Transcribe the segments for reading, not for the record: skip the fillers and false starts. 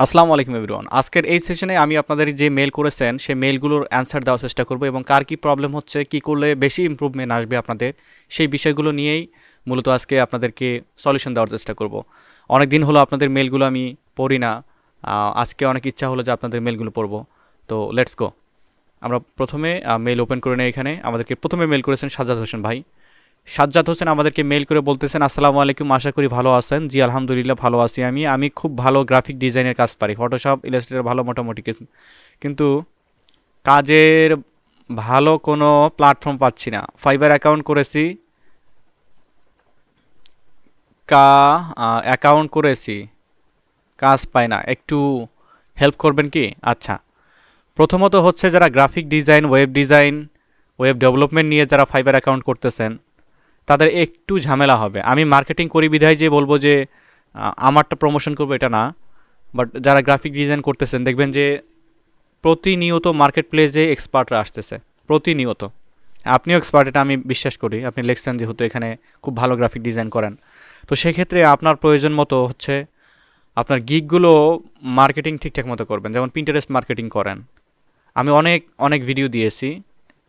আসসালামু আলাইকুম এভরিওয়ান। আজকের এই সেশনে আমি আপনাদের যে মেল করেছেন সেই মেলগুলোর অ্যান্সার দেওয়ার চেষ্টা করব এবং কার কী প্রবলেম হচ্ছে, কী করলে বেশি ইমপ্রুভমেন্ট আসবে আপনাদের, সেই বিষয়গুলো নিয়েই মূলত আজকে আপনাদেরকে সলিউশন দেওয়ার চেষ্টা করব। অনেক দিন হলো আপনাদের মেলগুলো আমি পড়ি না, আজকে অনেক ইচ্ছা হলো যে আপনাদের মেলগুলো পড়ব। তো লেটস গো। আমরা প্রথমে মেল ওপেন করে নেই। এখানে আমাদেরকে প্রথমে মেল করেছেন সাজ্জাদ হোসেন ভাই। সাজ্জাদ হোসেন আমাদেরকে মেল করে বলতেছেন, আসসালামু আলাইকুম, আশা করি ভালো আছেন। জি আলহামদুলিল্লাহ ভালো আছি। আমি খুব ভালো গ্রাফিক ডিজাইনের কাজ পারি, ফটোশপ ইলাস্ট্রেটর ভালো মোটামুটি কিছু, কিন্তু কাজের ভালো কোনো প্ল্যাটফর্ম পাচ্ছি না। ফাইবার অ্যাকাউন্ট করেছি, অ্যাকাউন্ট করেছি, কাজ পায় না, একটু হেল্প করবেন কি? আচ্ছা, প্রথমত হচ্ছে যারা গ্রাফিক ডিজাইন, ওয়েব ডেভেলপমেন্ট নিয়ে যারা ফাইবার অ্যাকাউন্ট করতেছেন তাদের একটু ঝামেলা হবে। আমি মার্কেটিং করি বিধায় যে বলবো যে আমারটা প্রমোশন করবো এটা না, বাট যারা গ্রাফিক ডিজাইন করতেছেন দেখবেন যে প্রতিনিয়ত মার্কেট প্লেসে এক্সপার্টরা আসতেছে, প্রতিনিয়ত। আপনিও এক্সপার্ট, এটা আমি বিশ্বাস করি। আপনি লিখছেন যেহেতু এখানে খুব ভালো গ্রাফিক ডিজাইন করেন, তো সেক্ষেত্রে আপনার প্রয়োজন মতো হচ্ছে আপনার গিগগুলো মার্কেটিং ঠিকঠাক মতো করবেন, যেমন পিন্টারেস্ট মার্কেটিং করেন। আমি অনেক অনেক ভিডিও দিয়েছি,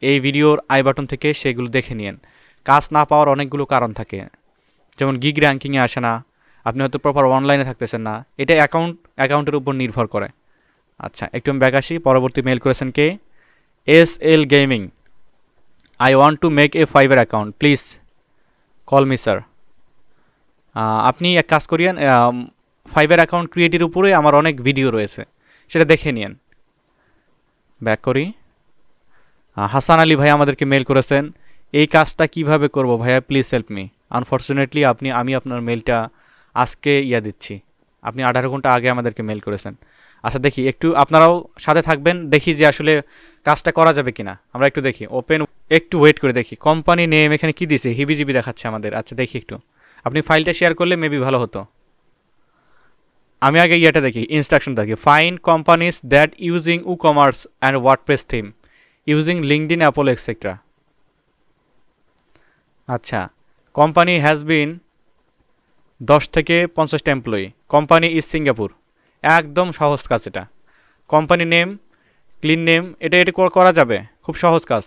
এই ভিডিওর আই বাটন থেকে সেগুলো দেখে নিন। কাজ না পাওয়ার অনেকগুলো কারণ থাকে, যেমন গিগ র্যাঙ্কিংয়ে আসে না, আপনি হয়তো প্রপার অনলাইনে থাকতেছেন না, এটা অ্যাকাউন্টের উপর নির্ভর করে। আচ্ছা, একটু আমি ব্যাক আসি। পরবর্তী মেল করেছেন কে? SL gaming, I want to make a fibre account, please call me sir. আপনি এক কাজ করিয়েন, ফাইবার অ্যাকাউন্ট ক্রিয়েটের উপরে আমার অনেক ভিডিও রয়েছে, সেটা দেখে নিন। ব্যাক করি। হাসান আলী ভাই আমাদেরকে মেল করেছেন, এই কাজটা কিভাবে করব ভাইয়া, প্লিজ হেল্প মি। আনফর্চুনেটলি আমি আপনার মেলটা আজকে দিচ্ছি, আপনি 18 ঘন্টা আগে আমাদেরকে মেল করেছেন। আচ্ছা দেখি, একটু আপনারাও সাথে থাকবেন, দেখি যে আসলে কাজটা করা যাবে কিনা। আমরা একটু দেখি, ওপেন, একটু ওয়েট করে দেখি। কোম্পানি নেম এখানে কি দিছে, হিবিজিবি দেখাচ্ছে আমাদের। আচ্ছা দেখি একটু, আপনি ফাইলটা শেয়ার করলে মেবি ভালো হতো। আমি আগে দেখি, ইনস্ট্রাকশন দেখি। Find companies that using commerce and WordPress theme using LinkedIn, Apple etcetera. আচ্ছা, কোম্পানি হ্যাজ বিন 10 থেকে 50টা এমপ্লয়ি, কোম্পানি ইজ সিঙ্গাপুর। একদম সহজ কাজ এটা। কোম্পানি নেম, ক্লিন নেম, এটা করা যাবে, খুব সহজ কাজ।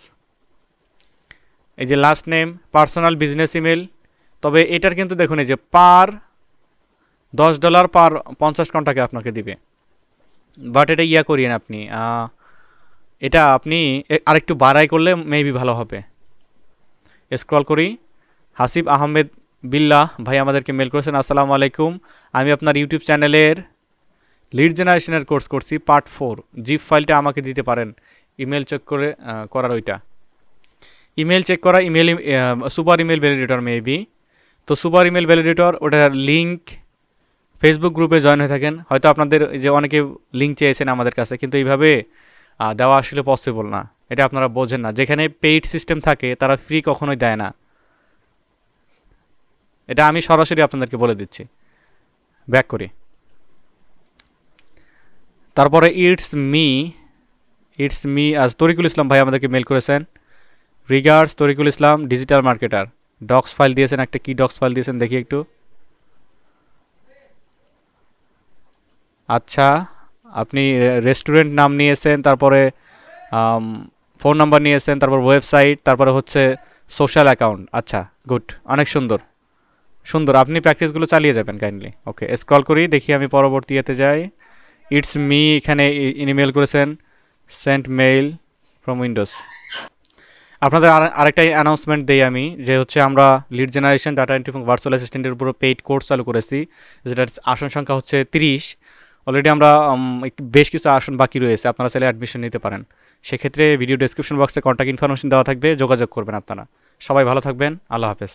এই যে last name, personal business email, তবে এটার কিন্তু দেখুন এই যে পার $10 পার 50 ঘন্টাকে আপনাকে দিবে, বাট এটা করিয়েন আপনি, এটা আপনি আরেকটু বাড়াই করলে মেবি ভালো হবে। স্ক্রল করি। হাসিব আহমেদ বিল্লাহ ভাই আমাদেরকে মেল করেছেন, আসসালামু আলাইকুম, আমি আপনার ইউটিউব চ্যানেলের লিড জেনারেশনের কোর্স করছি, পার্ট 4, জিপ ফাইলটা আমাকে দিতে পারেন? ইমেল চেক করে করার, ওইটা ইমেল চেক করা, email super email validator maybe. তো সুপার ইমেল ভ্যালিডেটর, ওটার লিঙ্ক ফেসবুক গ্রুপে জয়েন হয়ে থাকেন, হয়তো আপনাদের যে অনেকে লিঙ্ক চেয়েছেন আমাদের কাছে, কিন্তু এইভাবে দেওয়া আসলে পসিবল না, এটা আপনারা বোঝেন না। যেখানে পেইড সিস্টেম থাকে তারা ফ্রি কখনোই দেয় না, এটা আমি সরাসরি আপনাদেরকে বলে দিচ্ছি। ব্যাক করি। তারপরে ইটস মি আজ তরিকুল ইসলাম ভাই আমাদেরকে মেল করেছেন, রিগার্ডস তরিকুল ইসলাম, ডিজিটাল মার্কেটার। ডক্স ফাইল দিয়েছেন একটা, কি ডক্স ফাইল দিয়েছেন দেখি একটু। আচ্ছা, আপনি রেস্টুরেন্ট নাম নিয়েছেন, তারপরে ফোন নাম্বার নিয়েছেন, তারপর ওয়েবসাইট, তারপরে হচ্ছে সোশ্যাল অ্যাকাউন্ট। আচ্ছা গুড, অনেক সুন্দর সুন্দর, আপনি প্র্যাকটিসগুলো চালিয়ে যাবেন কাইন্ডলি। ওকে, স্ক্রল করি, দেখি আমি পরবর্তী যাই। ইটস মি, এখানে ইমেল করেছেন, সেন্ট মেইল ফ্রম উইন্ডোজ। আপনাদের আরেকটা অ্যানাউন্সমেন্ট দেই আমি, যে হচ্ছে আমরা লিড জেনারেশন, ডাটা এন্ট্রি এবং ভার্চুয়াল অ্যাসিস্ট্যান্টের উপর পেইড কোর্স চালু করেছি, যেটার আসন সংখ্যা হচ্ছে 30। অলরেডি আমরা বেশ কিছু আসন বাকি রয়েছে, আপনারা চাইলে অ্যাডমিশন নিতে পারেন। সেক্ষেত্রে ভিডিও ডেসক্রিপশন বক্সে কন্ট্যাক্ট ইনফরমেশন দেওয়া থাকবে, যোগাযোগ করবেন আপনারা। সবাই ভালো থাকবেন, আল্লাহ হাফেজ।